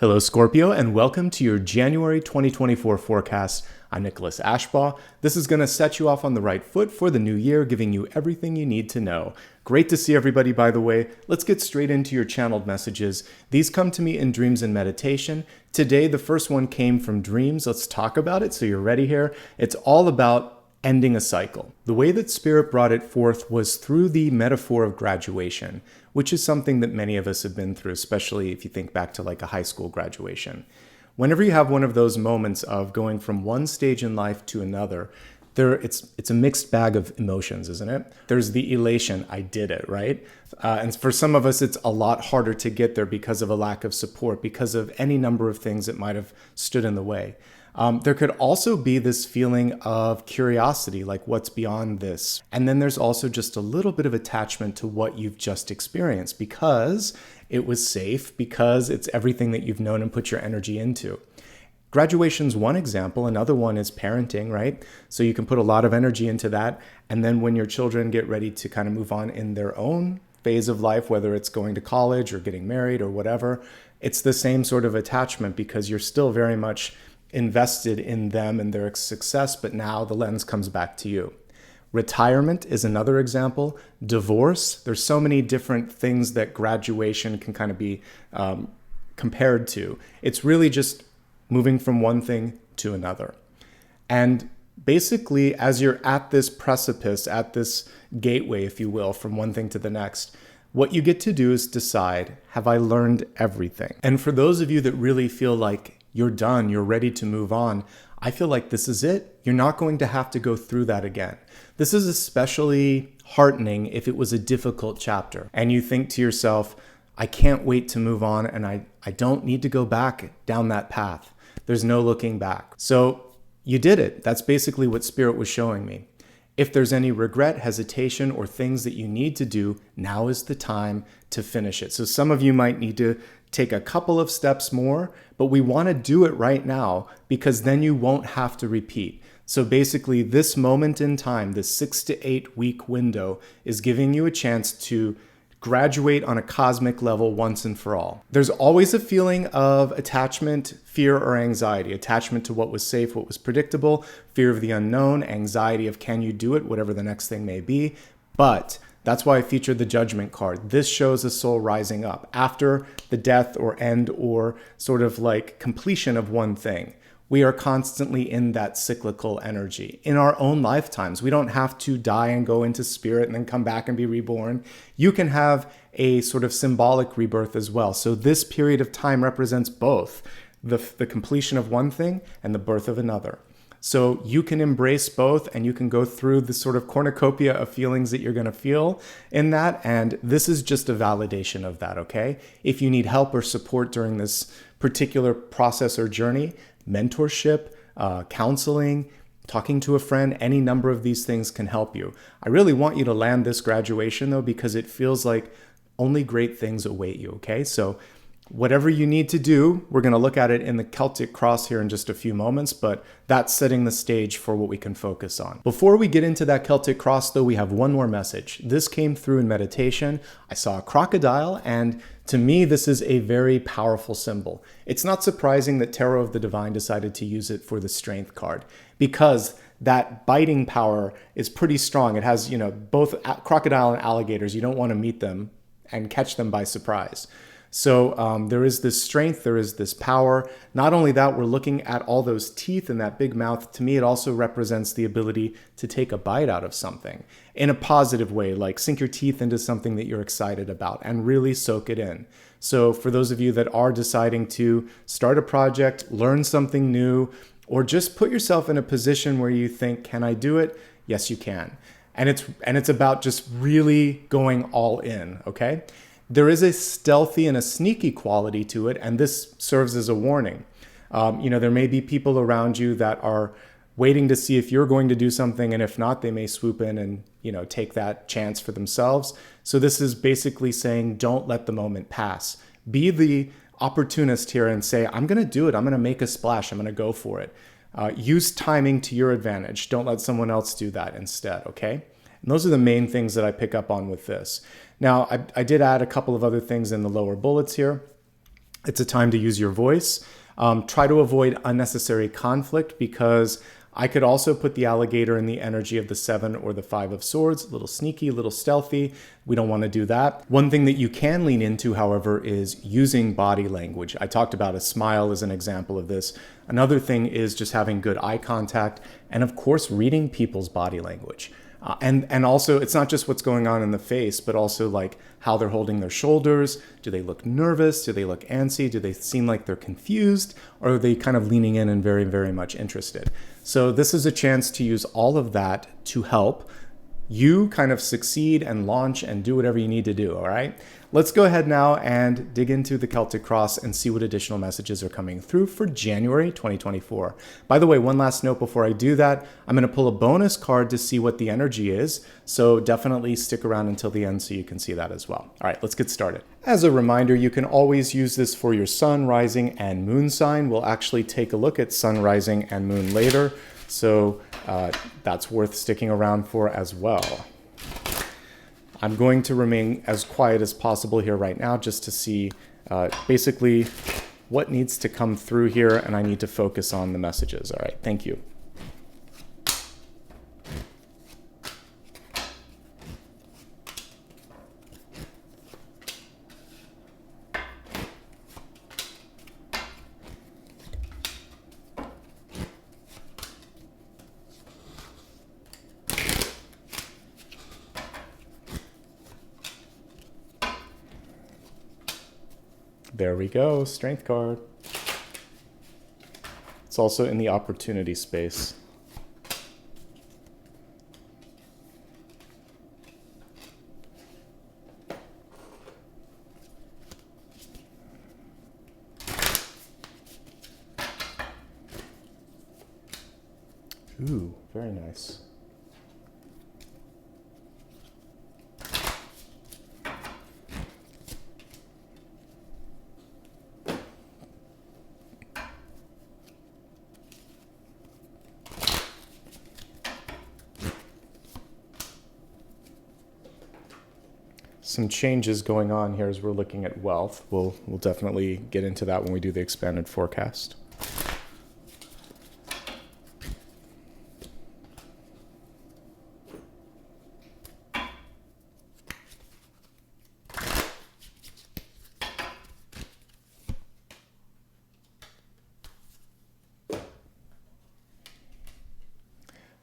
Hello, Scorpio, and welcome to your January 2024 forecast. I'm Nicholas Ashbaugh. This is going to set you off on the right foot for the new year, giving you everything you need to know. Great to see everybody, by the way. Let's get straight into your channeled messages. These come to me in dreams and meditation. Today, the first one came from dreams. Let's talk about it so you're ready here. It's all about ending a cycle. The way that Spirit brought it forth was through the metaphor of graduation, which is something that many of us have been through, especially if you think back to like a high school graduation. Whenever you have one of those moments of going from one stage in life to another, it's a mixed bag of emotions, isn't it? There's the elation, I did it, right? And for some of us, it's a lot harder to get there because of a lack of support, because of any number of things that might have stood in the way. There could also be this feeling of curiosity, like what's beyond this. And then there's also just a little bit of attachment to what you've just experienced because it was safe, because it's everything that you've known and put your energy into. Graduation's one example. Another one is parenting, right? So you can put a lot of energy into that. And then when your children get ready to kind of move on in their own phase of life, whether it's going to college or getting married or whatever, it's the same sort of attachment because you're still very much invested in them and their success, but now the lens comes back to you. Retirement is another example. Divorce, there's so many different things that graduation can kind of be compared to. It's really just moving from one thing to another. And basically, as you're at this precipice, at this gateway, if you will, from one thing to the next, what you get to do is decide, have I learned everything? And for those of you that really feel like you're done, you're ready to move on, I feel like this is it. You're not going to have to go through that again. This is especially heartening if it was a difficult chapter and you think to yourself, I can't wait to move on and I don't need to go back down that path. There's no looking back. So you did it. That's basically what Spirit was showing me. If there's any regret, hesitation, or things that you need to do, now is the time to finish it. So some of you might need to take a couple of steps more, but we want to do it right now because then you won't have to repeat. So basically this moment in time, this 6 to 8 week window is giving you a chance to graduate on a cosmic level once and for all. There's always a feeling of attachment, fear, or anxiety. Attachment to what was safe, what was predictable, fear of the unknown, anxiety of can you do it, whatever the next thing may be. But that's why I featured the Judgment card. This shows a soul rising up after the death or end or sort of like completion of one thing. We are constantly in that cyclical energy in our own lifetimes. We don't have to die and go into spirit and then come back and be reborn. You can have a sort of symbolic rebirth as well. So this period of time represents both the completion of one thing and the birth of another. So you can embrace both and you can go through the sort of cornucopia of feelings that you're going to feel in that. And this is just a validation of that, okay? If you need help or support during this particular process or journey, mentorship, counseling, talking to a friend, any number of these things can help you. I really want you to land this graduation though, because it feels like only great things await you, okay? So whatever you need to do, we're going to look at it in the Celtic Cross here in just a few moments, but that's setting the stage for what we can focus on. Before we get into that Celtic Cross, though, we have one more message. This came through in meditation. I saw a crocodile, and to me, this is a very powerful symbol. It's not surprising that Tarot of the Divine decided to use it for the Strength card because that biting power is pretty strong. It has, both crocodile and alligators. You don't want to meet them and catch them by surprise. So there is this strength, there is this power. Not only that, we're looking at all those teeth and that big mouth. To me, it also represents the ability to take a bite out of something in a positive way, like sink your teeth into something that you're excited about and really soak it in. So for those of you that are deciding to start a project, learn something new, or just put yourself in a position where you think, can I do it? Yes, you can. And it's about just really going all in, okay? There is a stealthy and a sneaky quality to it, and this serves as a warning. There may be people around you that are waiting to see if you're going to do something, and if not, they may swoop in and, take that chance for themselves. So this is basically saying, don't let the moment pass. Be the opportunist here and say, I'm going to do it. I'm going to make a splash. I'm going to go for it. Use timing to your advantage. Don't let someone else do that instead, okay? And those are the main things that I pick up on with this. Now, I did add a couple of other things in the lower bullets here. It's a time to use your voice. Try to avoid unnecessary conflict, because I could also put the alligator in the energy of the 7 or the 5 of swords, a little sneaky, a little stealthy. We don't want to do that. One thing that you can lean into, however, is using body language. I talked about a smile as an example of this. Another thing is just having good eye contact, and of course, reading people's body language. And also, it's not just what's going on in the face, but also like how they're holding their shoulders. Do they look nervous? Do they look antsy? Do they seem like they're confused? Or are they kind of leaning in and very, very much interested? So this is a chance to use all of that to help you kind of succeed and launch and do whatever you need to do, all right? Let's go ahead now and dig into the Celtic Cross and see what additional messages are coming through for January 2024. By the way, one last note before I do that, I'm going to pull a bonus card to see what the energy is, so definitely stick around until the end so you can see that as well. All right, let's get started. As a reminder, you can always use this for your sun, rising, and moon sign. We'll actually take a look at sun, rising, and moon later, so that's worth sticking around for as well. I'm going to remain as quiet as possible here right now just to see basically what needs to come through here, and I need to focus on the messages. All right, thank you. There we go, strength card. It's also in the opportunity space. Ooh, very nice. Some changes going on here as we're looking at wealth. We'll definitely get into that when we do the expanded forecast.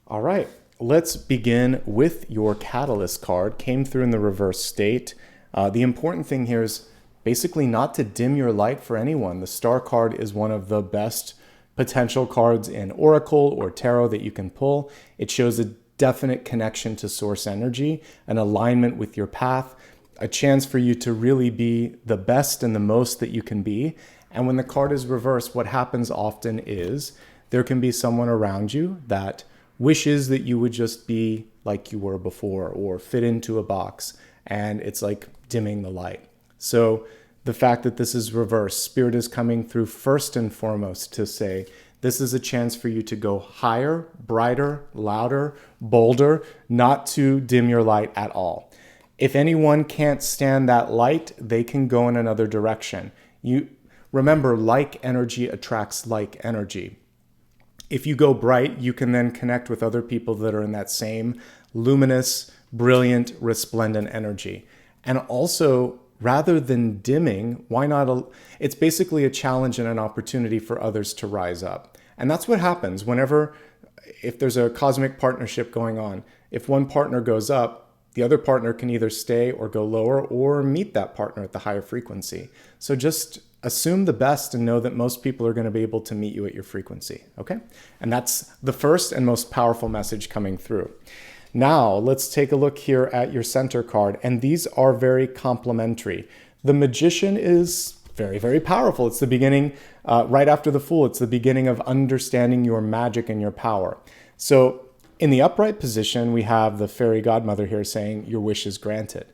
All right. Let's begin with your catalyst card. Came through in the reverse state. The important thing here is basically not to dim your light for anyone. The star card is one of the best potential cards in Oracle or Tarot that you can pull. It shows a definite connection to source energy, an alignment with your path, a chance for you to really be the best and the most that you can be. And when the card is reversed, what happens often is there can be someone around you that wishes that you would just be like you were before or fit into a box, and it's like dimming the light. So the fact that this is reversed, Spirit is coming through first and foremost to say, this is a chance for you to go higher, brighter, louder, bolder, not to dim your light at all. If anyone can't stand that light, they can go in another direction. You remember, like energy attracts like energy. If you go bright, you can then connect with other people that are in that same luminous, brilliant, resplendent energy. And also, rather than dimming, why not? It's basically a challenge and an opportunity for others to rise up. And that's what happens whenever, if there's a cosmic partnership going on, if one partner goes up, the other partner can either stay or go lower or meet that partner at the higher frequency. So just assume the best and know that most people are going to be able to meet you at your frequency, okay? And that's the first and most powerful message coming through. Now, let's take a look here at your center card, and these are very complementary. The Magician is very, very powerful. It's the beginning, right after the Fool, it's the beginning of understanding your magic and your power. So in the upright position, we have the fairy godmother here saying, your wish is granted.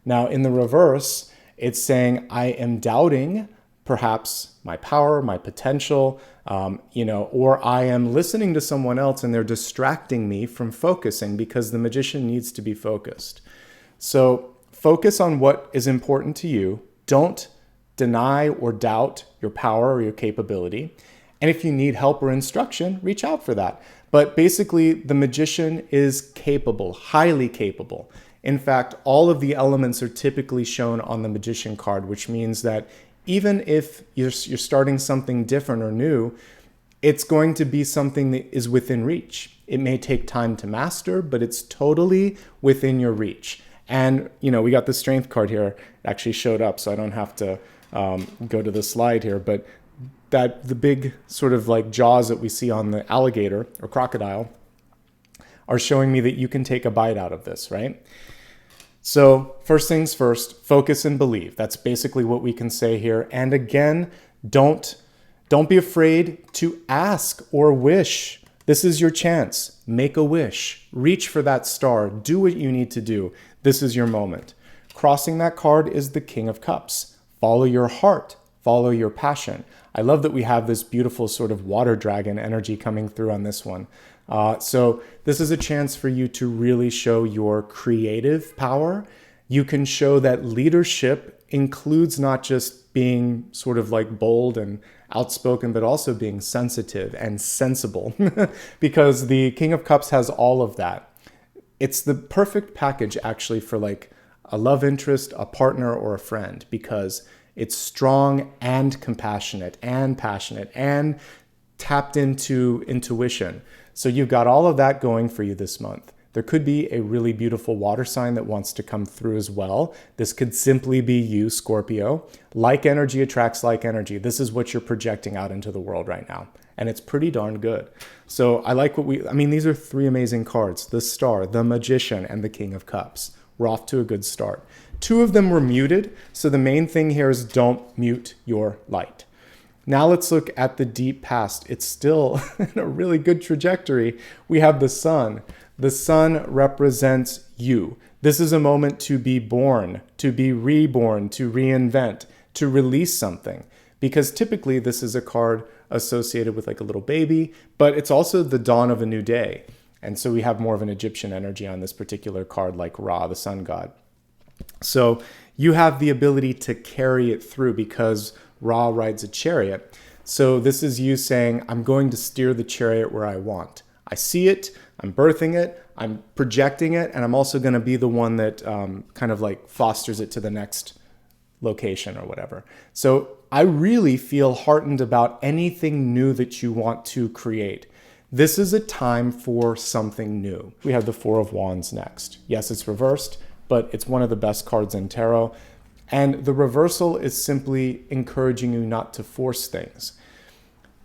Now, in the reverse, it's saying, I am doubting perhaps my power, my potential, or I am listening to someone else and they're distracting me from focusing, because the Magician needs to be focused. So focus on what is important to you. Don't deny or doubt your power or your capability. And if you need help or instruction, reach out for that. But basically, the magician is capable, highly capable. In fact, all of the elements are typically shown on the magician card, which means that even if you're starting something different or new, it's going to be something that is within reach. It may take time to master, but it's totally within your reach. And, we got the strength card here. It actually showed up, so I don't have to go to the slide here. But that the big sort of like jaws that we see on the alligator or crocodile are showing me that you can take a bite out of this, right? So first things first, focus and believe. That's basically what we can say here. And again, don't be afraid to ask or wish. This is your chance. Make a wish. Reach for that star. Do what you need to do. This is your moment. Crossing that card is the King of Cups. Follow your heart. Follow your passion. I love that we have this beautiful sort of water dragon energy coming through on this one. So this is a chance for you to really show your creative power. You can show that leadership includes not just being sort of like bold and outspoken, but also being sensitive and sensible because the King of Cups has all of that. It's the perfect package actually for like a love interest, a partner, or a friend, because it's strong and compassionate and passionate and tapped into intuition. So you've got all of that going for you this month. There could be a really beautiful water sign that wants to come through as well. This could simply be you, Scorpio. Like energy attracts like energy. This is what you're projecting out into the world right now. And it's pretty darn good. So I like these are three amazing cards. The Star, the Magician, and the King of Cups. We're off to a good start. Two of them were muted. So the main thing here is don't mute your light. Now let's look at the deep past. It's still in a really good trajectory. We have the Sun. The Sun represents you. This is a moment to be born, to be reborn, to reinvent, to release something. Because typically this is a card associated with like a little baby, but it's also the dawn of a new day. And so we have more of an Egyptian energy on this particular card, like Ra, the sun god. So you have the ability to carry it through because Ra rides a chariot. So this is you saying, I'm going to steer the chariot where I want. I see it, I'm birthing it, I'm projecting it, and I'm also going to be the one that kind of like fosters it to the next location or whatever. So I really feel heartened about anything new that you want to create. This is a time for something new. We have the Four of Wands next. Yes, it's reversed, but it's one of the best cards in tarot. And the reversal is simply encouraging you not to force things.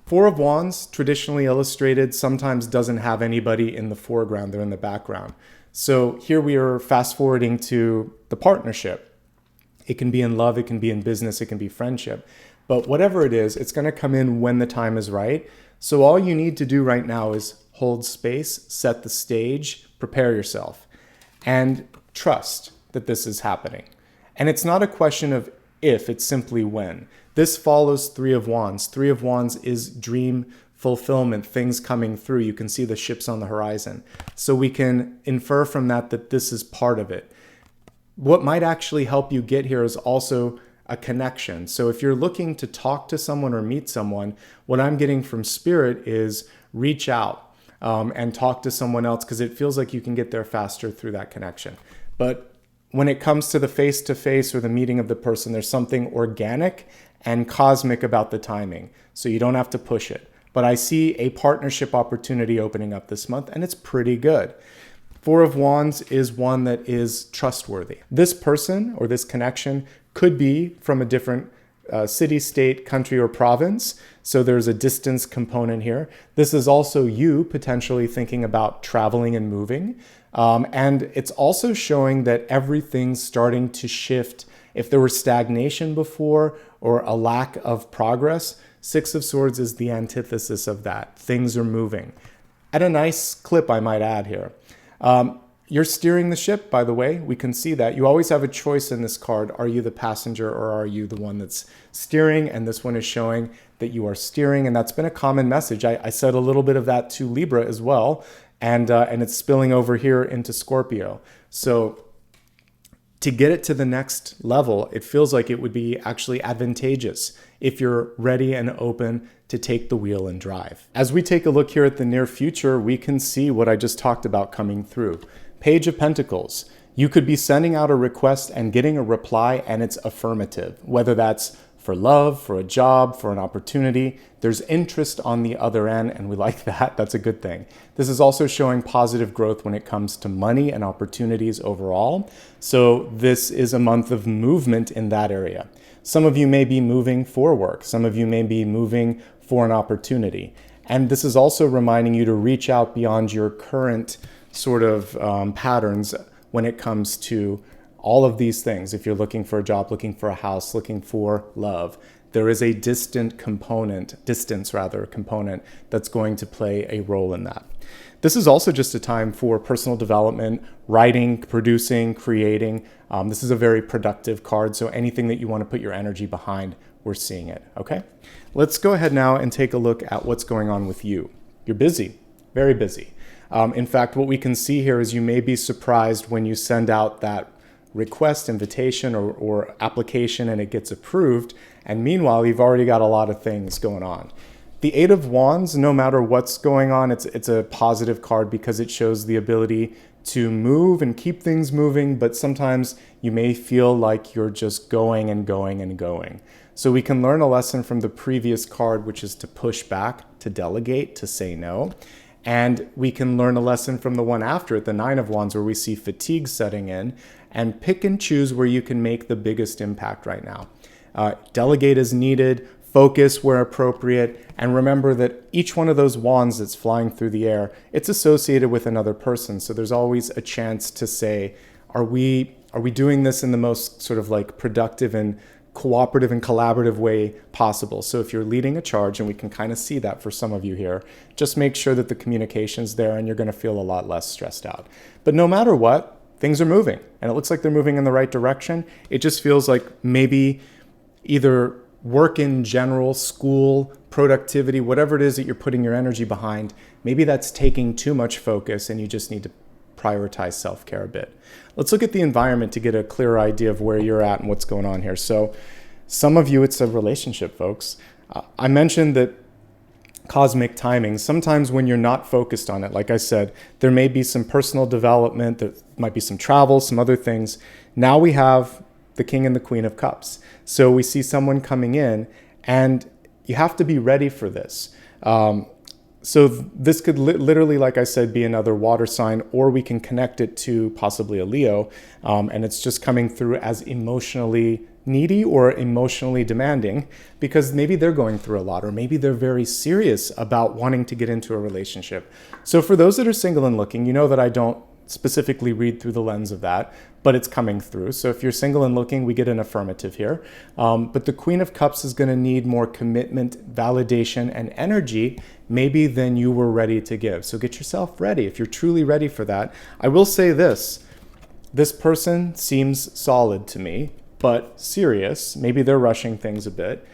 Four of Wands, traditionally illustrated, sometimes doesn't have anybody in the foreground, they're in the background. So here we are fast forwarding to the partnership. It can be in love, it can be in business, it can be friendship. But whatever it is, it's gonna come in when the time is right. So all you need to do right now is hold space, set the stage, prepare yourself, and trust that this is happening. And it's not a question of if, it's simply when. This follows Three of Wands. Three of Wands is dream fulfillment, things coming through. You can see the ships on the horizon. So we can infer from that that this is part of it. What might actually help you get here is also a connection. So if you're looking to talk to someone or meet someone, what I'm getting from Spirit is reach out and talk to someone else because it feels like you can get there faster through that connection. But when it comes to the face-to-face or the meeting of the person, there's something organic and cosmic about the timing. So you don't have to push it. But I see a partnership opportunity opening up this month, and it's pretty good. Four of Wands is one that is trustworthy. This person or this connection could be from a different city, state, country, or province. So there's a distance component here. This is also you potentially thinking about traveling and moving. And it's also showing that everything's starting to shift. If there were stagnation before or a lack of progress, Six of Swords is the antithesis of that. Things are moving. At a nice clip, I might add here. You're steering the ship, by the way. We can see that. You always have a choice in this card. Are you the passenger or are you the one that's steering? And this one is showing that you are steering. And that's been a common message. I said a little bit of that to Libra as well. And it's spilling over here into Scorpio. So To get it to the next level, it feels like it would be actually advantageous if you're ready and open to take the wheel and drive. As we take a look here at the near future, we can see what I just talked about coming through. Page of Pentacles. You could be sending out a request and getting a reply, and it's affirmative, whether that's for love, for a job, for an opportunity. There's interest on the other end, and we like that. That's a good thing. This is also showing positive growth when it comes to money and opportunities overall. So this is a month of movement in that area. Some of you may be moving for work. Some of you may be moving for an opportunity. And this is also reminding you to reach out beyond your current sort of patterns when it comes to all of these things. If you're looking for a job, looking for a house, looking for love, there is a distance component that's going to play a role in that. This is also just a time for personal development, writing, producing, creating. This is a very productive card, so anything that you want to put your energy behind, we're seeing it, okay? Let's go ahead now and take a look at what's going on with you. You're busy, very busy. In fact, what we can see here is you may be surprised when you send out that request, invitation, or application and it gets approved. And meanwhile, you've already got a lot of things going on. The Eight of Wands, no matter what's going on, it's a positive card because it shows the ability to move and keep things moving, but sometimes you may feel like you're just going and going and going. So we can learn a lesson from the previous card, which is to push back, to delegate, to say no. And we can learn a lesson from the one after it, the Nine of Wands, where we see fatigue setting in, and pick and choose where you can make the biggest impact right now. Delegate as needed, focus where appropriate, and remember that each one of those wands that's flying through the air, it's associated with another person. So there's always a chance to say, are we doing this in the most sort of like productive and cooperative and collaborative way possible? So if you're leading a charge, and we can kind of see that for some of you here, just make sure that the communication's there and you're going to feel a lot less stressed out. But no matter what, things are moving, and it looks like they're moving in the right direction. It just feels like maybe either work in general, school, productivity, whatever it is that you're putting your energy behind, maybe that's taking too much focus and you just need to prioritize self-care a bit. Let's look at the environment to get a clearer idea of where you're at and what's going on here. So some of you, it's a relationship, folks. I mentioned that cosmic timing, sometimes when you're not focused on it, like I said, there may be some personal development, there might be some travel, some other things. Now we have the King and the Queen of Cups. So we see someone coming in, and you have to be ready for this. So this could literally, like I said, be another water sign, or we can connect it to possibly a Leo, and it's just coming through as emotionally needy or emotionally demanding because maybe they're going through a lot, or maybe they're very serious about wanting to get into a relationship. So for those that are single and looking, you know that I don't specifically read through the lens of that, but it's coming through. So if you're single and looking, we get an affirmative here. But the Queen of Cups is going to need more commitment, validation, and energy maybe than you were ready to give. So get yourself ready if you're truly ready for that. I will say this person seems solid to me, but serious. Maybe they're rushing things a bit.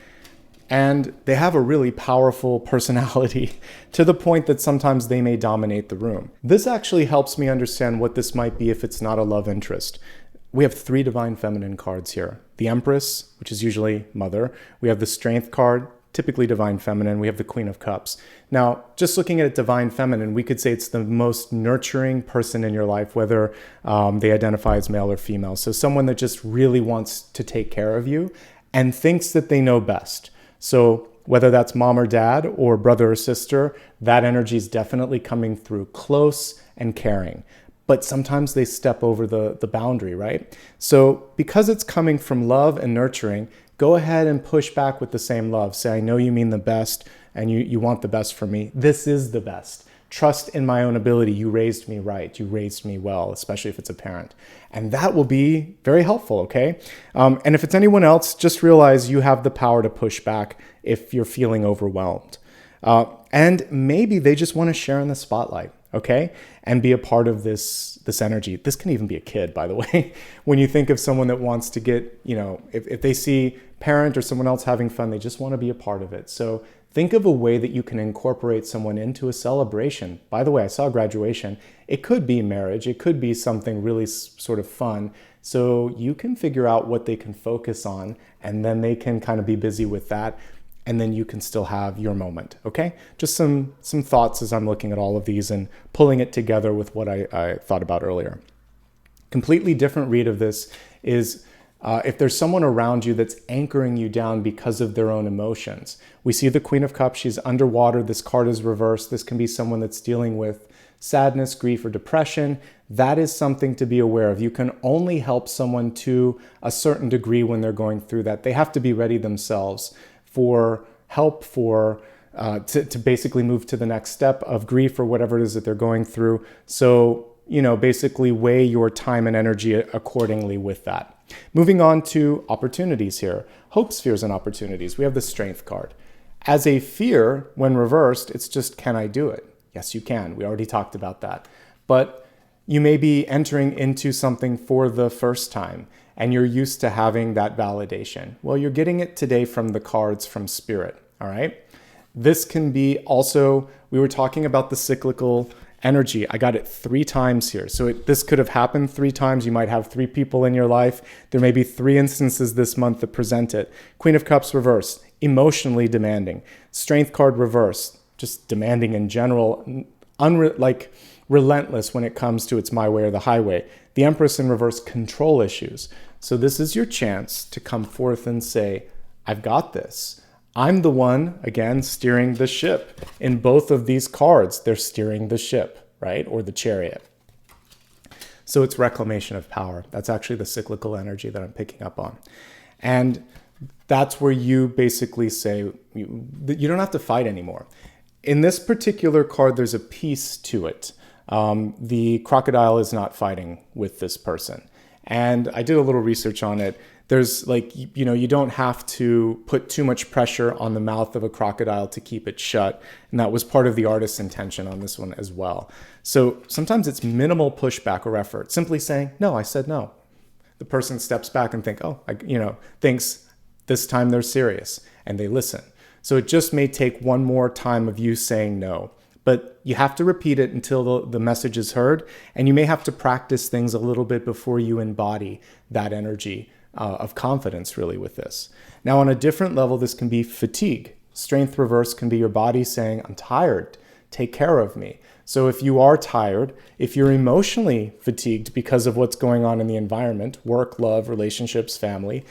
And they have a really powerful personality to the point that sometimes they may dominate the room. This actually helps me understand what this might be if it's not a love interest. We have 3 divine feminine cards here. The Empress, which is usually mother. We have the Strength card, typically divine feminine. We have the Queen of Cups. Now, just looking at divine feminine, we could say it's the most nurturing person in your life, whether they identify as male or female. So someone that just really wants to take care of you and thinks that they know best. So whether that's mom or dad or brother or sister, that energy is definitely coming through close and caring. But sometimes they step over the boundary, right? So because it's coming from love and nurturing, go ahead and push back with the same love. Say, I know you mean the best and you want the best for me. This is the best. Trust in my own ability. You raised me right. You raised me well, especially if it's a parent. And that will be very helpful, okay? And if it's anyone else, just realize you have the power to push back if you're feeling overwhelmed. And maybe they just want to share in the spotlight, okay? And be a part of this energy. This can even be a kid, by the way. When you think of someone that wants to get, if they see parent or someone else having fun, they just want to be a part of it. So think of a way that you can incorporate someone into a celebration. By the way, I saw graduation. It could be marriage. It could be something really sort of fun So you can figure out what they can focus on, and then they can kind of be busy with that, and then you can still have your moment, okay? Just some thoughts as I'm looking at all of these and pulling it together with what I thought about earlier. Completely different read of this is if there's someone around you that's anchoring you down because of their own emotions. We see the Queen of Cups, she's underwater, this card is reversed. This can be someone that's dealing with sadness, grief, or depression. That is something to be aware of. You can only help someone to a certain degree when they're going through that. They have to be ready themselves for help, to basically move to the next step of grief or whatever it is that they're going through. So, basically weigh your time and energy accordingly with that. Moving on to opportunities here. Hopes, fears, and opportunities. We have the Strength card. As a fear, when reversed, it's just, can I do it? Yes, you can. We already talked about that. But you may be entering into something for the first time, and you're used to having that validation. Well, you're getting it today from the cards from Spirit, all right? This can be also, we were talking about the cyclical energy. I got it 3 times here. So this could have happened 3 times. You might have 3 people in your life. There may be 3 instances this month that present it. Queen of Cups reversed, emotionally demanding. Strength card reversed, just demanding in general, relentless when it comes to it's my way or the highway. The Empress in reverse, control issues. So this is your chance to come forth and say, I've got this. I'm the one, again, steering the ship. In both of these cards, they're steering the ship, right? Or the chariot. So it's reclamation of power. That's actually the cyclical energy that I'm picking up on. And that's where you basically say, you don't have to fight anymore. In this particular card, there's a piece to it. The crocodile is not fighting with this person. And I did a little research on it. There's you don't have to put too much pressure on the mouth of a crocodile to keep it shut. And that was part of the artist's intention on this one as well. So sometimes it's minimal pushback or effort. Simply saying, no, I said no. The person steps back and thinks this time they're serious, and they listen. So it just may take one more time of you saying no. But you have to repeat it until the message is heard. And you may have to practice things a little bit before you embody that energy of confidence really with this. Now on a different level, this can be fatigue. Strength reverse can be your body saying, I'm tired, take care of me. So if you are tired, if you're emotionally fatigued because of what's going on in the environment, work, love, relationships, family,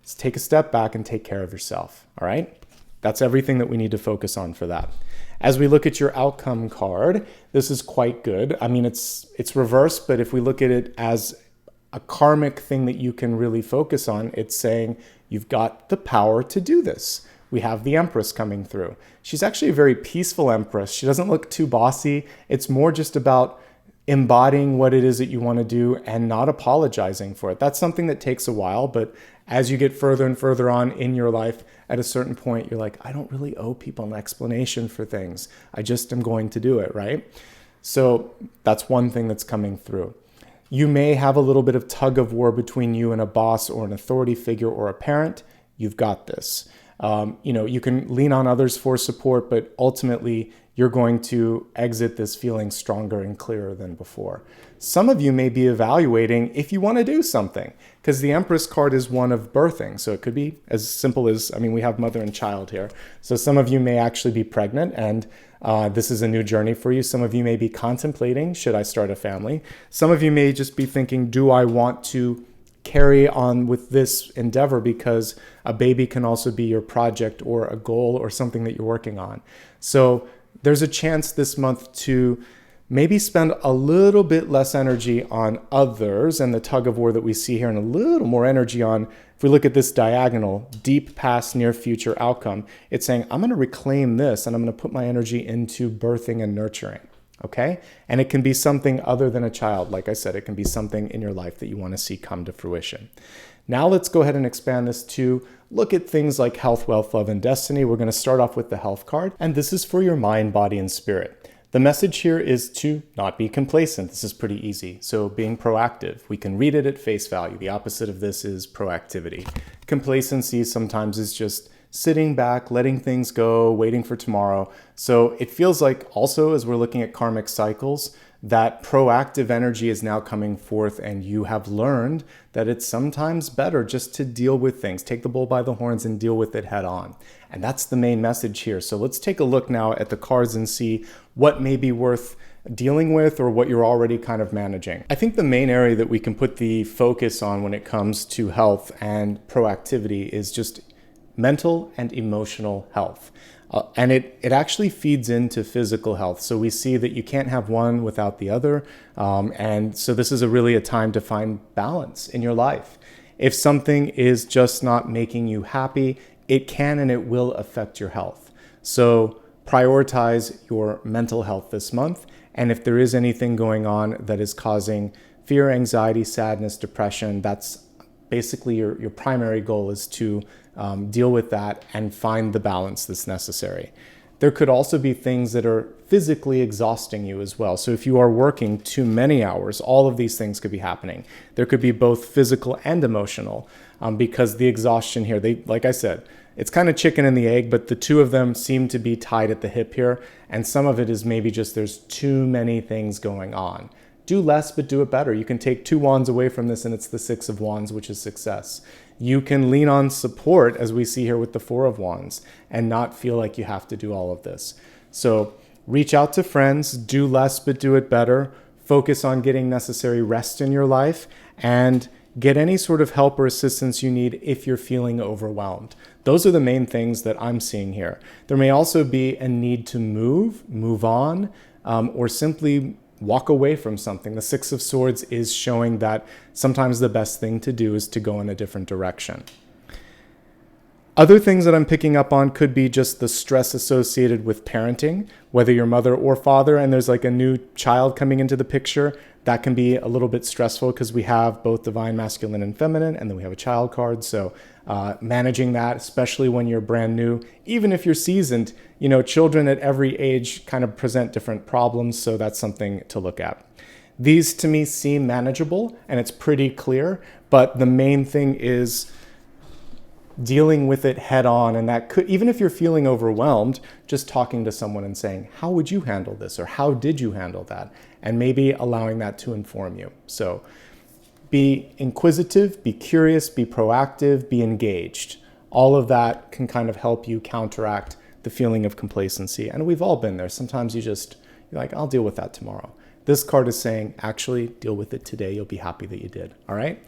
just take a step back and take care of yourself, all right? That's everything that we need to focus on for that. As we look at your outcome card, this is quite good. I mean, it's reversed, but if we look at it as a karmic thing that you can really focus on, it's saying you've got the power to do this. We have the Empress coming through. She's actually a very peaceful Empress. She doesn't look too bossy. It's more just about embodying what it is that you want to do and not apologizing for it. That's something that takes a while, but as you get further and further on in your life, at a certain point, you're like, I don't really owe people an explanation for things. I just am going to do it, right? So that's one thing that's coming through. You may have a little bit of tug of war between you and a boss or an authority figure or a parent. You've got this. You can lean on others for support, but ultimately you're going to exit this feeling stronger and clearer than before. Some of you may be evaluating if you want to do something, because the Empress card is one of birthing. So it could be as simple as, we have mother and child here. So some of you may actually be pregnant and this is a new journey for you. Some of you may be contemplating, should I start a family? Some of you may just be thinking, do I want to carry on with this endeavor, because a baby can also be your project or a goal or something that you're working on. So there's a chance this month to maybe spend a little bit less energy on others and the tug of war that we see here, and a little more energy on, if we look at this diagonal, deep past, near future outcome, it's saying, I'm going to reclaim this and I'm going to put my energy into birthing and nurturing. Okay? And it can be something other than a child. Like I said, it can be something in your life that you want to see come to fruition. Now let's go ahead and expand this to look at things like health, wealth, love, and destiny. We're going to start off with the health card, and this is for your mind, body, and spirit. The message here is to not be complacent. This is pretty easy. So being proactive, we can read it at face value. The opposite of this is proactivity. Complacency sometimes is just sitting back, letting things go, waiting for tomorrow. So it feels like also, as we're looking at karmic cycles, that proactive energy is now coming forth, and you have learned that it's sometimes better just to deal with things, take the bull by the horns and deal with it head on. And that's the main message here. So let's take a look now at the cards and see what may be worth dealing with or what you're already kind of managing. I think the main area that we can put the focus on when it comes to health and proactivity is just mental and emotional health. And it actually feeds into physical health. So we see that you can't have one without the other. And so this is really a time to find balance in your life. If something is just not making you happy, it can and it will affect your health. So prioritize your mental health this month. And if there is anything going on that is causing fear, anxiety, sadness, depression, that's basically your primary goal, is to deal with that and find the balance that's necessary. There could also be things that are physically exhausting you as well. So if you are working too many hours, all of these things could be happening. There could be both physical and emotional, because the exhaustion here, like I said, it's kind of chicken and the egg, but the two of them seem to be tied at the hip here. And some of it is maybe just there's too many things going on. Do less, but do it better. You can take 2 wands away from this and it's the 6 of wands, which is success. You can lean on support, as we see here with the 4 of wands, and not feel like you have to do all of this. So reach out to friends, do less, but do it better. Focus on getting necessary rest in your life, and get any sort of help or assistance you need if you're feeling overwhelmed. Those are the main things that I'm seeing here. There may also be a need to move on, or simply walk away from something. The 6 of Swords is showing that sometimes the best thing to do is to go in a different direction. Other things that I'm picking up on could be just the stress associated with parenting, whether you're mother or father and there's like a new child coming into the picture. That can be a little bit stressful because we have both divine masculine and feminine, and then we have a child card. So managing that, especially when you're brand new, even if you're seasoned, children at every age kind of present different problems. So that's something to look at. These to me seem manageable and it's pretty clear, but the main thing is dealing with it head on. And that could, even if you're feeling overwhelmed, just talking to someone and saying, how would you handle this? Or how did you handle that? And maybe allowing that to inform you. So be inquisitive, be curious, be proactive, be engaged. All of that can kind of help you counteract the feeling of complacency. And we've all been there. Sometimes you're like, I'll deal with that tomorrow. This card is saying, actually deal with it today. You'll be happy that you did. All right.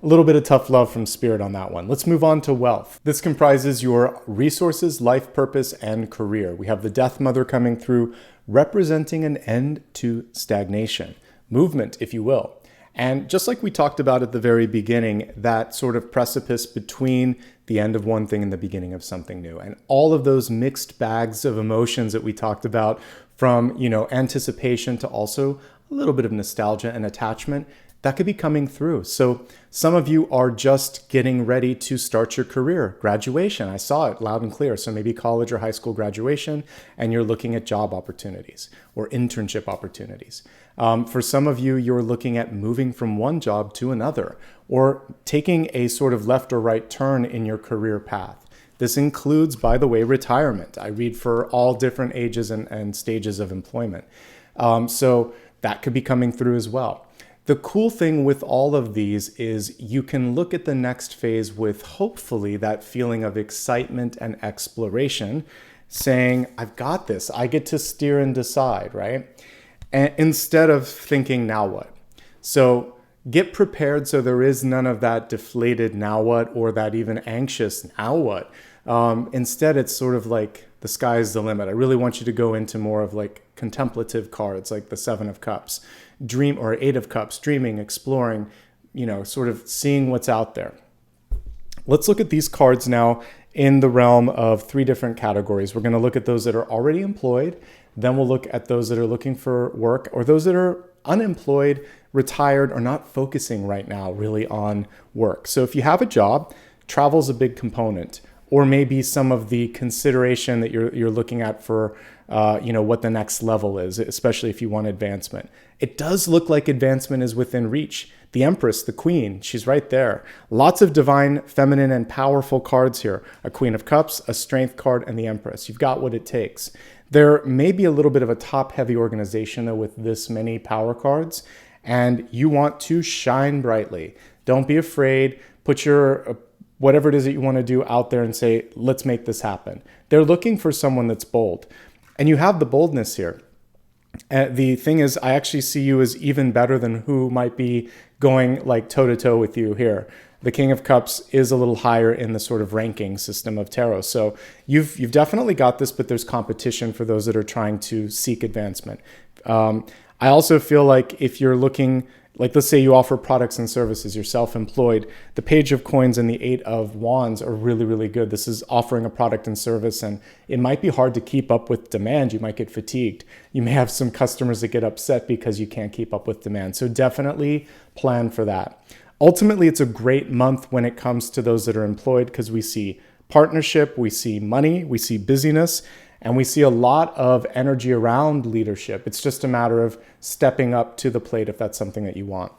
A little bit of tough love from Spirit on that one. Let's move on to wealth. This comprises your resources, life purpose, and career. We have the Death Mother coming through, representing an end to stagnation, movement, if you will. And just like we talked about at the very beginning, that sort of precipice between the end of one thing and the beginning of something new. And all of those mixed bags of emotions that we talked about, from, anticipation to also a little bit of nostalgia and attachment, that could be coming through. So some of you are just getting ready to start your career, graduation. I saw it loud and clear. So maybe college or high school graduation, and you're looking at job opportunities or internship opportunities. For some of you, you're looking at moving from one job to another, or taking a sort of left or right turn in your career path. This includes, by the way, retirement. I read for all different ages and stages of employment. So that could be coming through as well. The cool thing with all of these is you can look at the next phase with hopefully that feeling of excitement and exploration, saying, I've got this. I get to steer and decide, right? And instead of thinking, now what? So get prepared so there is none of that deflated now what, or that even anxious now what. Instead, it's sort of like the sky's the limit. I really want you to go into more of like contemplative cards, like the 7 of Cups, dream, or 8 of Cups, dreaming, exploring, sort of seeing what's out there. Let's look at these cards now in the realm of 3 different categories. We're going to look at those that are already employed. Then we'll look at those that are looking for work, or those that are unemployed, retired, or not focusing right now really on work. So if you have a job, travel's a big component, or maybe some of the consideration that you're looking at for what the next level is, especially if you want advancement. It does look like advancement is within reach. The Empress, the Queen, she's right there. Lots of divine, feminine, and powerful cards here. A Queen of Cups, a Strength card, and the Empress. You've got what it takes. There may be a little bit of a top-heavy organization, though, with this many power cards, and you want to shine brightly. Don't be afraid. Put your whatever it is that you want to do out there and say, let's make this happen. They're looking for someone that's bold. And you have the boldness here. The thing is, I actually see you as even better than who might be going like toe-to-toe with you here. The King of Cups is a little higher in the sort of ranking system of tarot. So you've definitely got this, but there's competition for those that are trying to seek advancement. I also feel like if you're looking, like let's say you offer products and services, you're self-employed, the Page of Coins and the Eight of Wands are really, really good. This is offering a product and service, and it might be hard to keep up with demand. You might get fatigued. You may have some customers that get upset because you can't keep up with demand. So definitely plan for that. Ultimately, it's a great month when it comes to those that are employed because we see partnership, we see money, we see busyness, and we see a lot of energy around leadership. It's just a matter of stepping up to the plate if that's something that you want.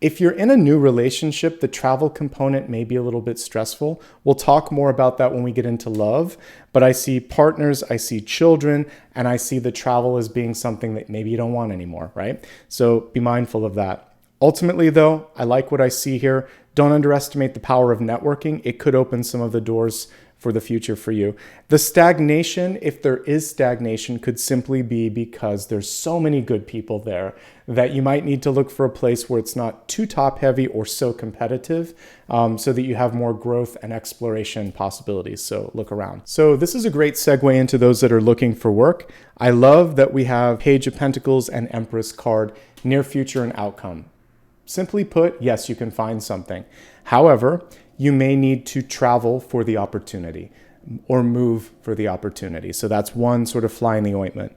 If you're in a new relationship, the travel component may be a little bit stressful. We'll talk more about that when we get into love, but I see partners, I see children, and I see the travel as being something that maybe you don't want anymore, right? So be mindful of that. Ultimately, though, I like what I see here. Don't underestimate the power of networking. It could open some of the doors for the future for you. The stagnation, if there is stagnation, could simply be because there's so many good people there that you might need to look for a place where it's not too top heavy or so competitive, so that you have more growth and exploration possibilities. So look around. So this is a great segue into those that are looking for work. I love that we have Page of Pentacles and Empress card, near future and outcome. Simply put, yes, you can find something. However, you may need to travel for the opportunity or move for the opportunity. So that's one sort of fly in the ointment.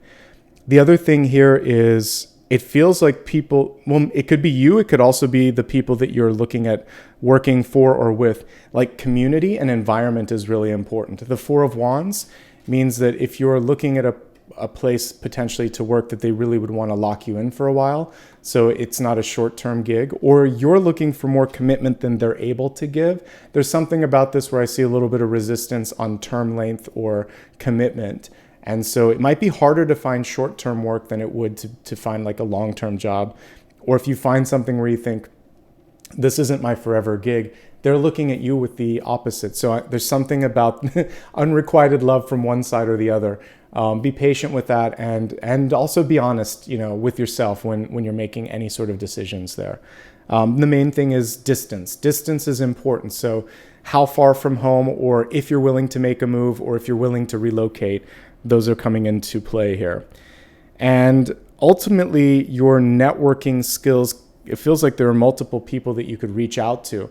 The other thing here is it feels like people, well, it could be you, it could also be the people that you're looking at working for or with. Like community and environment is really important. The Four of Wands means that if you're looking at a place potentially to work, that they really would want to lock you in for a while. So it's not a short-term gig, or you're looking for more commitment than they're able to give. There's something about this where I see a little bit of resistance on term length or commitment. And so it might be harder to find short-term work than it would to find like a long-term job. Or if you find something where you think, this isn't my forever gig, they're looking at you with the opposite. So there's something about unrequited love from one side or the other. Be patient with that, and also be honest, with yourself when you're making any sort of decisions there. The main thing is distance. Distance is important. So how far from home, or if you're willing to make a move, or if you're willing to relocate, those are coming into play here. And ultimately, your networking skills, it feels like there are multiple people that you could reach out to.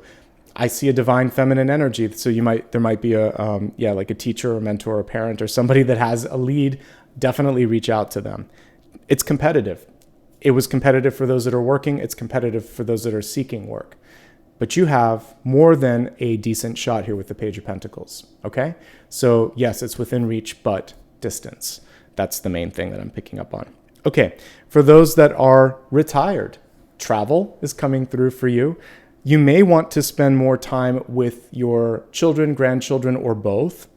I see a divine feminine energy. So there might be like a teacher or mentor or parent or somebody that has a lead. Definitely reach out to them. It's competitive. It was competitive for those that are working. It's competitive for those that are seeking work. But you have more than a decent shot here with the Page of Pentacles. Okay? So yes, it's within reach, but distance. That's the main thing that I'm picking up on. Okay. For those that are retired, travel is coming through for you. You may want to spend more time with your children, grandchildren, or both.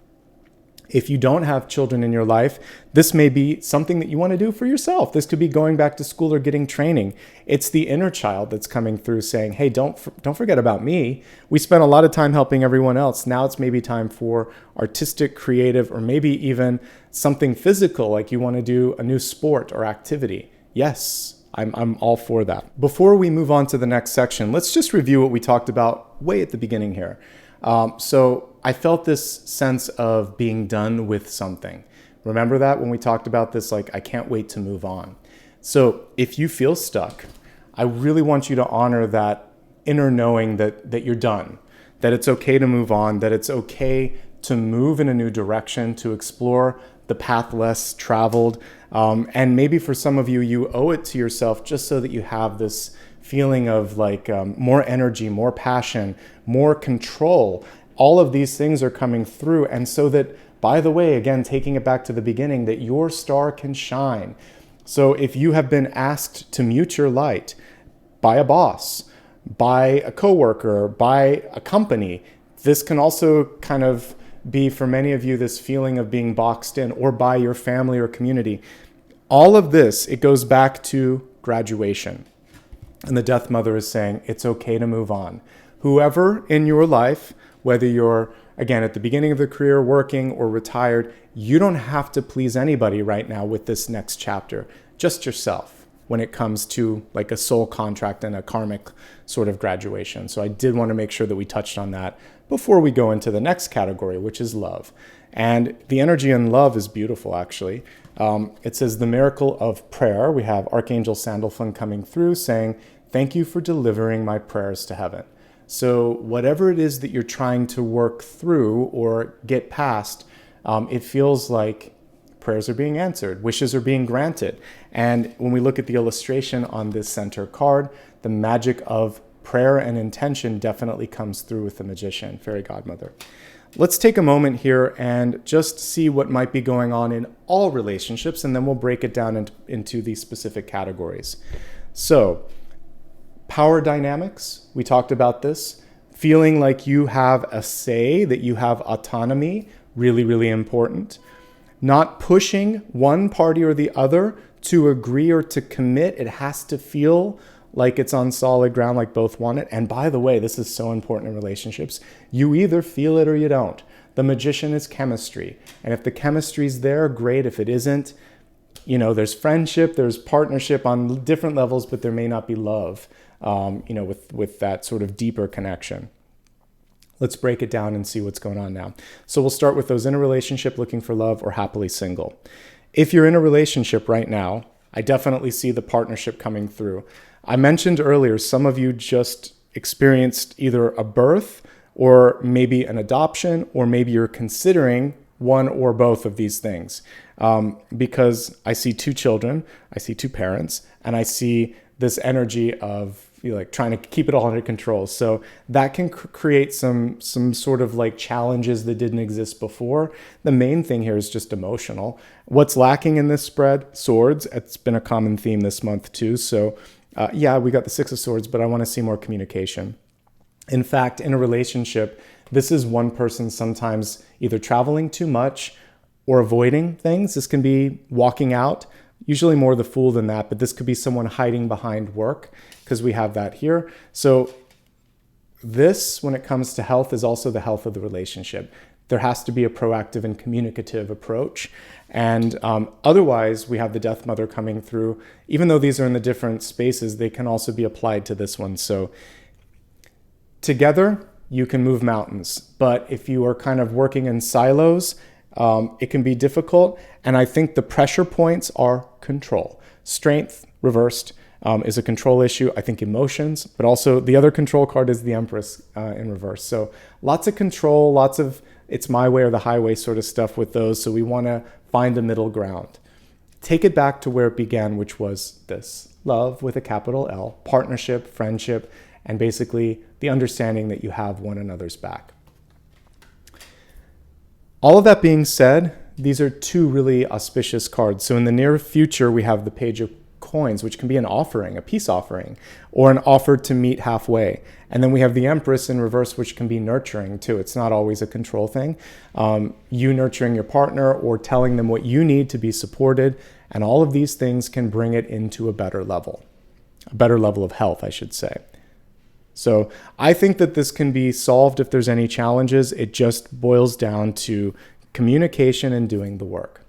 If you don't have children in your life, this may be something that you want to do for yourself. This could be going back to school or getting training. It's the inner child that's coming through saying, hey, don't forget about me. We spent a lot of time helping everyone else. Now it's maybe time for artistic, creative, or maybe even something physical, like you want to do a new sport or activity. Yes. I'm all for that. Before we move on to the next section, let's just review what we talked about way at the beginning here. So I felt this sense of being done with something. Remember that when we talked about this, like, I can't wait to move on. So if you feel stuck, I really want you to honor that inner knowing that you're done, that it's okay to move on, that it's okay to move in a new direction, to explore the path less traveled. And maybe for some of you, you owe it to yourself just so that you have this feeling of like more energy, more passion, more control. All of these things are coming through. And so that, by the way, again, taking it back to the beginning, that your star can shine. So if you have been asked to mute your light by a boss, by a coworker, by a company. This can also kind of be, for many of you, this feeling of being boxed in, or by your family or community. All of this, it goes back to graduation. And the Death Mother is saying, it's okay to move on. Whoever in your life, whether you're, again, at the beginning of the career, working or retired, you don't have to please anybody right now with this next chapter, just yourself when it comes to like a soul contract and a karmic sort of graduation. So I did want to make sure that we touched on that before we go into the next category, which is love. And the energy in love is beautiful, actually. It says the miracle of prayer. We have Archangel Sandalphon coming through saying, thank you for delivering my prayers to heaven. So whatever it is that you're trying to work through or get past, it feels like prayers are being answered, wishes are being granted. And when we look at the illustration on this center card, the magic of prayer and intention definitely comes through with the magician, fairy godmother. Let's take a moment here and just see what might be going on in all relationships, and then we'll break it down into these specific categories. So, power dynamics, we talked about this. Feeling like you have a say, that you have autonomy, really, really important. Not pushing one party or the other to agree or to commit. It has to feel like it's on solid ground, like both want it. And by the way, this is so important in relationships. You either feel it or you don't. The magician is chemistry. And if the chemistry's there, great. If it isn't, there's friendship, there's partnership on different levels, but there may not be love, with that sort of deeper connection. Let's break it down and see what's going on now. So we'll start with those in a relationship looking for love or happily single. If you're in a relationship right now, I definitely see the partnership coming through. I mentioned earlier, some of you just experienced either a birth or maybe an adoption, or maybe you're considering one or both of these things. Because I see two children, I see two parents, and I see this energy of trying to keep it all under control. So that can create some sort of like challenges that didn't exist before. The main thing here is just emotional. What's lacking in this spread? Swords. It's been a common theme this month too. So we got the Six of Swords, but I want to see more communication. In fact, in a relationship, this is one person sometimes either traveling too much or avoiding things. This can be walking out, usually more the fool than that, but this could be someone hiding behind work, because we have that here. So this, when it comes to health, is also the health of the relationship. There has to be a proactive and communicative approach. And otherwise, we have the Death Mother coming through. Even though these are in the different spaces, they can also be applied to this one. So together, you can move mountains. But if you are kind of working in silos, it can be difficult. And I think the pressure points are control. Strength, reversed, is a control issue. I think emotions, but also the other control card is the Empress in reverse. So lots of control, lots of it's my way or the highway sort of stuff with those. So we want to find a middle ground. Take it back to where it began, which was this: love with a capital L, partnership, friendship, and basically the understanding that you have one another's back. All of that being said, these are two really auspicious cards. So in the near future, we have the Page of Coins, which can be an offering, a peace offering, or an offer to meet halfway. And then we have the Empress in reverse, which can be nurturing too. It's not always a control thing. You nurturing your partner or telling them what you need to be supported. And all of these things can bring it into a better level of health, I should say. So I think that this can be solved if there's any challenges. It just boils down to communication and doing the work.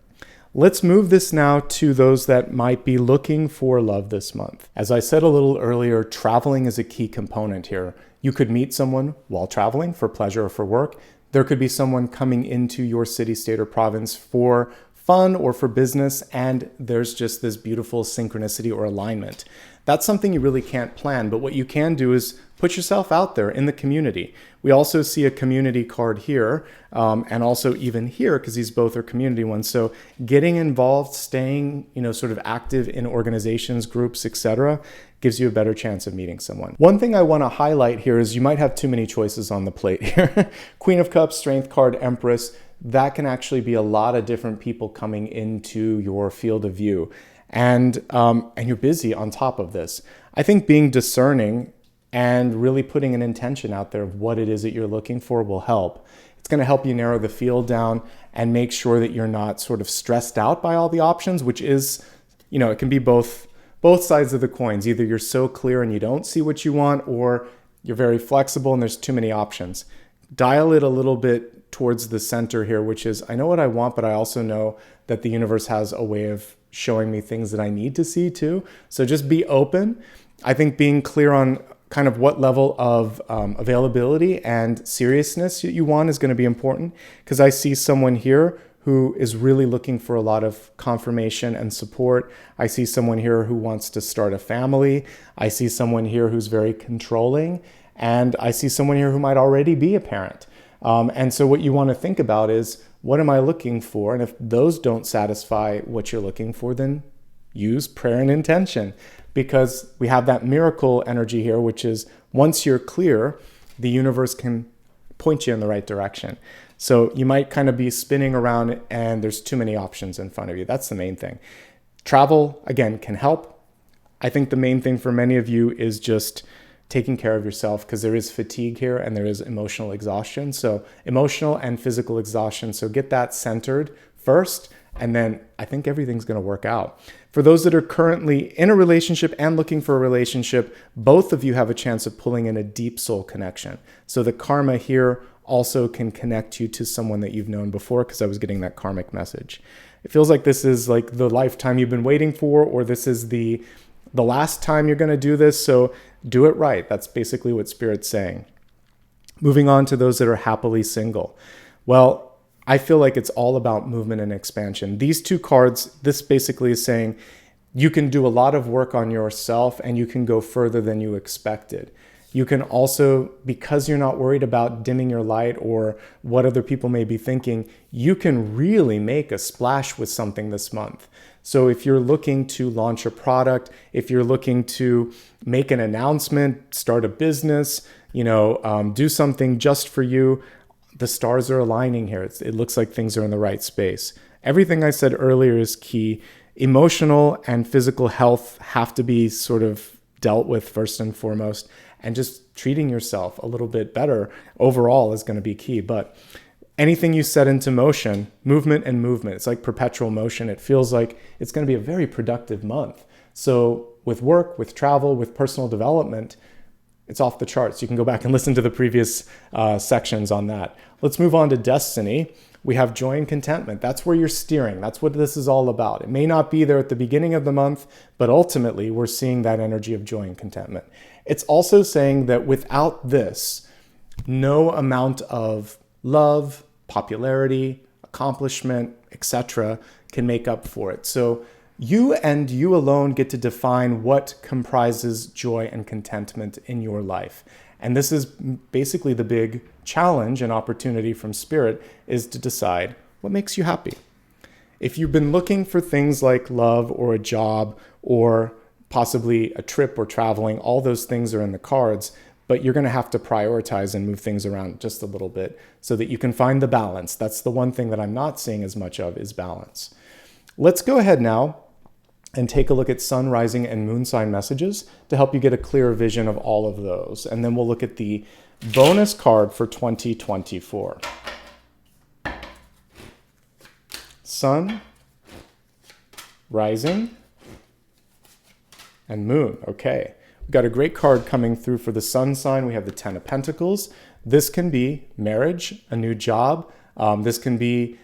Let's move this now to those that might be looking for love this month. As I said a little earlier, traveling is a key component here. You could meet someone while traveling for pleasure or for work. There could be someone coming into your city, state, or province for fun or for business, and there's just this beautiful synchronicity or alignment. That's something you really can't plan, but what you can do is put yourself out there in the community. We also see a community card here, and also even here, because these both are community ones. So getting involved, staying, sort of active in organizations, groups, etc., gives you a better chance of meeting someone. One thing I want to highlight here is you might have too many choices on the plate here. Queen of Cups, Strength card, Empress. That can actually be a lot of different people coming into your field of view. And you're busy on top of this. I think being discerning and really putting an intention out there of what it is that you're looking for will help. It's going to help you narrow the field down and make sure that you're not sort of stressed out by all the options, which is, it can be both sides of the coins. Either you're so clear and you don't see what you want, or you're very flexible and there's too many options. Dial it a little bit towards the center here, which is, I know what I want, but I also know that the universe has a way of showing me things that I need to see too. So just be open. I think being clear on kind of what level of availability and seriousness you want is going to be important, because I see someone here who is really looking for a lot of confirmation and support. I see someone here who wants to start a family. I see someone here who's very controlling, and I see someone here who might already be a parent. And so what you want to think about is, what am I looking for? And if those don't satisfy what you're looking for, then use prayer and intention, because we have that miracle energy here, which is once you're clear, the universe can point you in the right direction. So you might kind of be spinning around and there's too many options in front of you. That's the main thing. Travel, again, can help. I think the main thing for many of you is just taking care of yourself, because there is fatigue here and there is emotional exhaustion. So emotional and physical exhaustion. So get that centered first, and then I think everything's going to work out. For those that are currently in a relationship and looking for a relationship, both of you have a chance of pulling in a deep soul connection. So the karma here also can connect you to someone that you've known before, because I was getting that karmic message. It feels like this is like the lifetime you've been waiting for, or this is the last time you're going to do this. So do it right. That's basically what Spirit's saying. Moving on to those that are happily single. Well, I feel like it's all about movement and expansion. These two cards, this basically is saying you can do a lot of work on yourself and you can go further than you expected. You can also, because you're not worried about dimming your light or what other people may be thinking, you can really make a splash with something this month. So if you're looking to launch a product, if you're looking to make an announcement, start a business, do something just for you, the stars are aligning here. It looks like things are in the right space. Everything I said earlier is key. Emotional and physical health have to be sort of dealt with first and foremost, and just treating yourself a little bit better overall is going to be key. But anything you set into motion, movement, it's like perpetual motion. It feels like it's going to be a very productive month. So with work, with travel, with personal development, it's off the charts. You can go back and listen to the previous sections on that. Let's move on to destiny. We have joy and contentment. That's where you're steering. That's what this is all about. It may not be there at the beginning of the month, but ultimately we're seeing that energy of joy and contentment. It's also saying that without this, no amount of love, popularity, accomplishment, etc. can make up for it. So you and you alone get to define what comprises joy and contentment in your life. And this is basically the big challenge and opportunity from Spirit, is to decide what makes you happy. If you've been looking for things like love or a job or possibly a trip or traveling, all those things are in the cards, but you're going to have to prioritize and move things around just a little bit so that you can find the balance. That's the one thing that I'm not seeing as much of, is balance. Let's go ahead now and take a look at sun, rising, and moon sign messages to help you get a clearer vision of all of those. And then we'll look at the bonus card for 2024. Sun, rising, and moon. Okay. We've got a great card coming through for the sun sign. We have the 10 of Pentacles. This can be marriage, a new job. This can be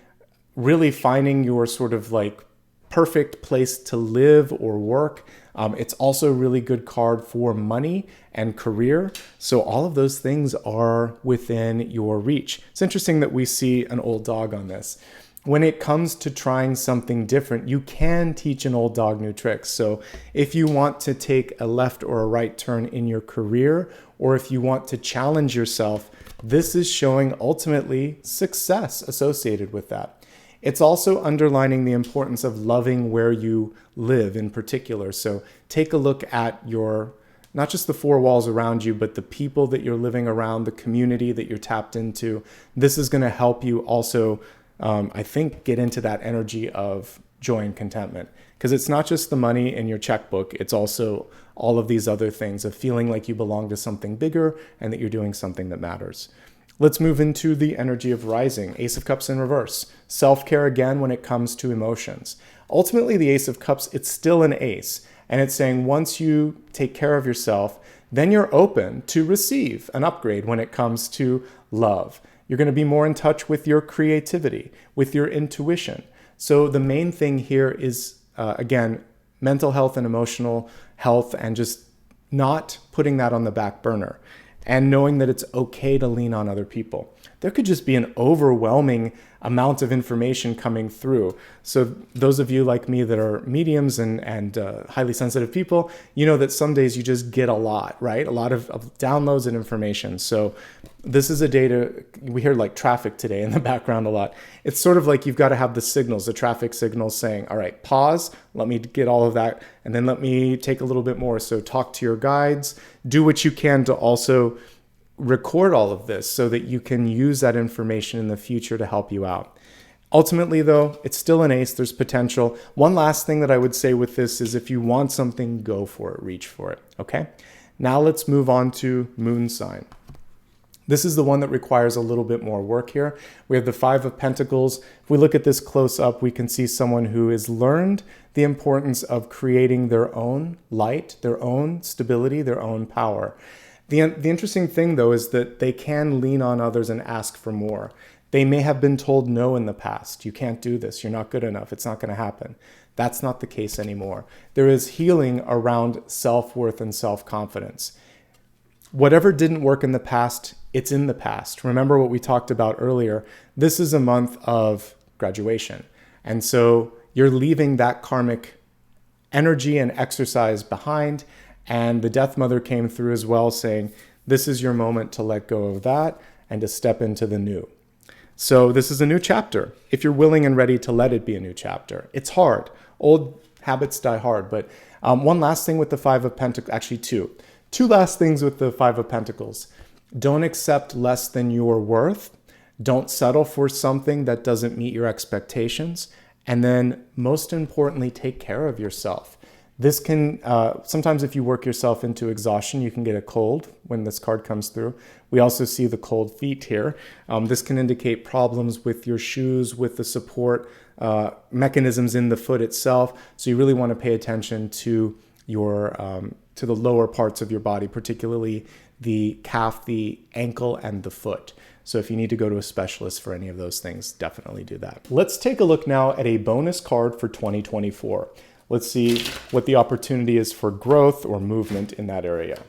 really finding your sort of like perfect place to live or work. It's also a really good card for money and career. So all of those things are within your reach. It's interesting that we see an old dog on this. When it comes to trying something different, you can teach an old dog new tricks. So if you want to take a left or a right turn in your career, or if you want to challenge yourself, this is showing ultimately success associated with that. It's also underlining the importance of loving where you live in particular. So take a look at your, not just the four walls around you, but the people that you're living around, the community that you're tapped into. This is going to help you also, I think, get into that energy of joy and contentment. Because it's not just the money in your checkbook, it's also all of these other things of feeling like you belong to something bigger and that you're doing something that matters. Let's move into the energy of rising. Ace of Cups in reverse. Self-care again when it comes to emotions. Ultimately, the Ace of Cups, it's still an ace. And it's saying once you take care of yourself, then you're open to receive an upgrade when it comes to love. You're going to be more in touch with your creativity, with your intuition. So the main thing here is, again, mental health and emotional health, and just not putting that on the back burner and knowing that it's okay to lean on other people. There could just be an overwhelming amount of information coming through. So those of you like me that are mediums and highly sensitive people, you know that some days you just get a lot, right? A lot of downloads and information. So this is a day to, we hear like traffic today in the background a lot. It's sort of like you've got to have the signals, the traffic signals saying, all right, pause, let me get all of that, and then let me take a little bit more. So talk to your guides, do what you can to also record all of this so that you can use that information in the future to help you out. Ultimately, though, it's still an ace. There's potential. One last thing that I would say with this is if you want something, go for it, reach for it, okay? Now let's move on to moon sign. This is the one that requires a little bit more work here. We have the Five of Pentacles. If we look at this close up, we can see someone who has learned the importance of creating their own light, their own stability, their own power. The interesting thing, though, is that they can lean on others and ask for more. They may have been told no in the past. You can't do this. You're not good enough. It's not going to happen. That's not the case anymore. There is healing around self-worth and self-confidence. Whatever didn't work in the past, it's in the past. Remember what we talked about earlier. This is a month of graduation. And so you're leaving that karmic energy and exercise behind. And the Death Mother came through as well, saying, this is your moment to let go of that and to step into the new. So this is a new chapter, if you're willing and ready to let it be a new chapter. It's hard. Old habits die hard. But one last thing with the Five of Pentacles, actually two. Two last things with the Five of Pentacles. Don't accept less than your worth. Don't settle for something that doesn't meet your expectations. And then most importantly, take care of yourself. This can, sometimes if you work yourself into exhaustion, you can get a cold when this card comes through. We also see the cold feet here. This can indicate problems with your shoes, with the support mechanisms in the foot itself. So you really want to pay attention to your, to the lower parts of your body, particularly the calf, the ankle, and the foot. So if you need to go to a specialist for any of those things, definitely do that. Let's take a look now at a bonus card for 2024. Let's see what the opportunity is for growth or movement in that area.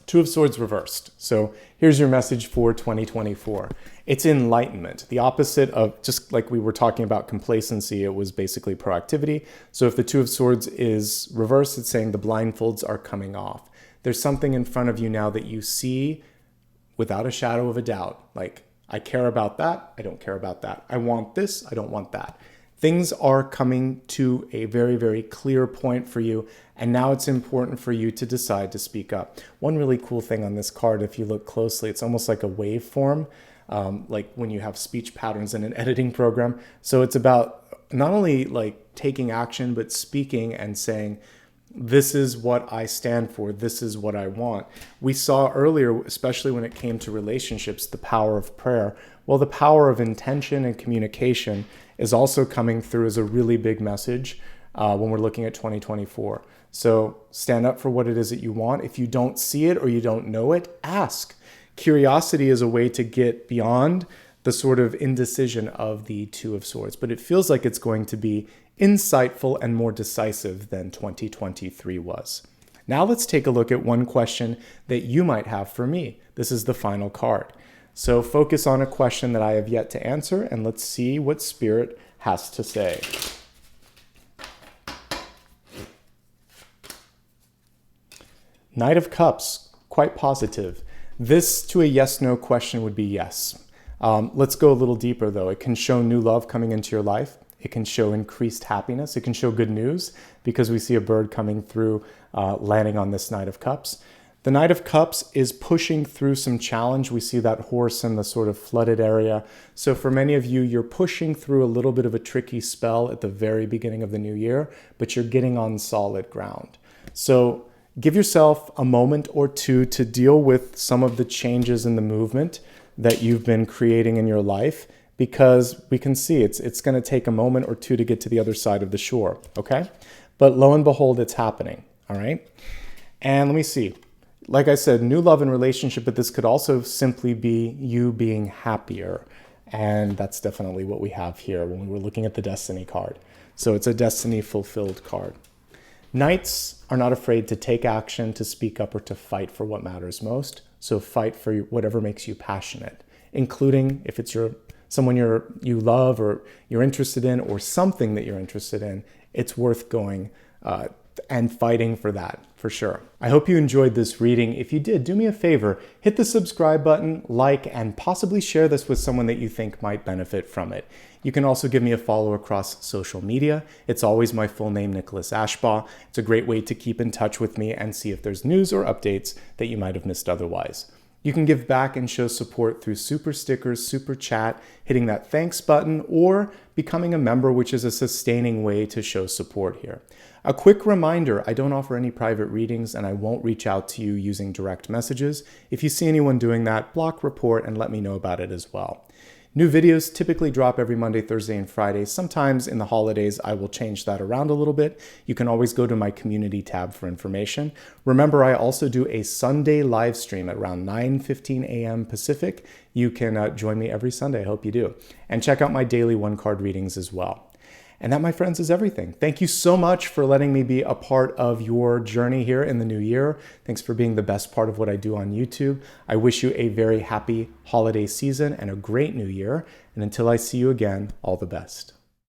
Two of Swords reversed. So here's your message for 2024. It's enlightenment. The opposite of, just like we were talking about complacency, it was basically proactivity. So if the Two of Swords is reversed, it's saying the blindfolds are coming off. There's something in front of you now that you see without a shadow of a doubt. Like, I care about that. I don't care about that. I want this. I don't want that. Things are coming to a very, very clear point for you, and now it's important for you to decide to speak up. One really cool thing on this card, if you look closely, it's almost like a waveform, like when you have speech patterns in an editing program. So it's about not only like taking action, but speaking and saying, this is what I stand for, this is what I want. We saw earlier, especially when it came to relationships, the power of prayer. Well, the power of intention and communication is also coming through as a really big message when we're looking at 2024. So stand up for what it is that you want. If you don't see it or you don't know it, ask. Curiosity is a way to get beyond the sort of indecision of the Two of Swords, but it feels like it's going to be insightful and more decisive than 2023 was. Now let's take a look at one question that you might have for me. This is the final card. So focus on a question that I have yet to answer, and let's see what Spirit has to say. Knight of Cups, quite positive. This to a yes/no question would be yes. Let's go a little deeper though. It can show new love coming into your life. It can show increased happiness. It can show good news because we see a bird coming through, landing on this Knight of Cups. The Knight of Cups is pushing through some challenge. We see that horse in the sort of flooded area. So for many of you, you're pushing through a little bit of a tricky spell at the very beginning of the new year, but you're getting on solid ground. So give yourself a moment or two to deal with some of the changes in the movement that you've been creating in your life, because we can see it's going to take a moment or two to get to the other side of the shore, okay? But lo and behold, it's happening, all right? And let me see. Like I said, new love and relationship, but this could also simply be you being happier. And that's definitely what we have here when we're looking at the Destiny card. So it's a Destiny fulfilled card. Knights are not afraid to take action, to speak up, or to fight for what matters most. So fight for whatever makes you passionate, including if it's someone you love or you're interested in, or something that you're interested in. It's worth going and fighting for that, for sure. I hope you enjoyed this reading. If you did, do me a favor, hit the subscribe button, like, and possibly share this with someone that you think might benefit from it. You can also give me a follow across social media. It's always my full name, Nicholas Ashbaugh. It's a great way to keep in touch with me and see if there's news or updates that you might have missed otherwise. You can give back and show support through super stickers, super chat, hitting that thanks button, or becoming a member, which is a sustaining way to show support here. A quick reminder, I don't offer any private readings and I won't reach out to you using direct messages. If you see anyone doing that, block, report, and let me know about it as well. New videos typically drop every Monday, Thursday, and Friday. Sometimes in the holidays, I will change that around a little bit. You can always go to my community tab for information. Remember, I also do a Sunday live stream at around 9:15 a.m. Pacific. You can join me every Sunday. I hope you do. And check out my daily one-card readings as well. And that, my friends, is everything. Thank you so much for letting me be a part of your journey here in the new year. Thanks for being the best part of what I do on YouTube. I wish you a very happy holiday season and a great new year. And until I see you again, all the best.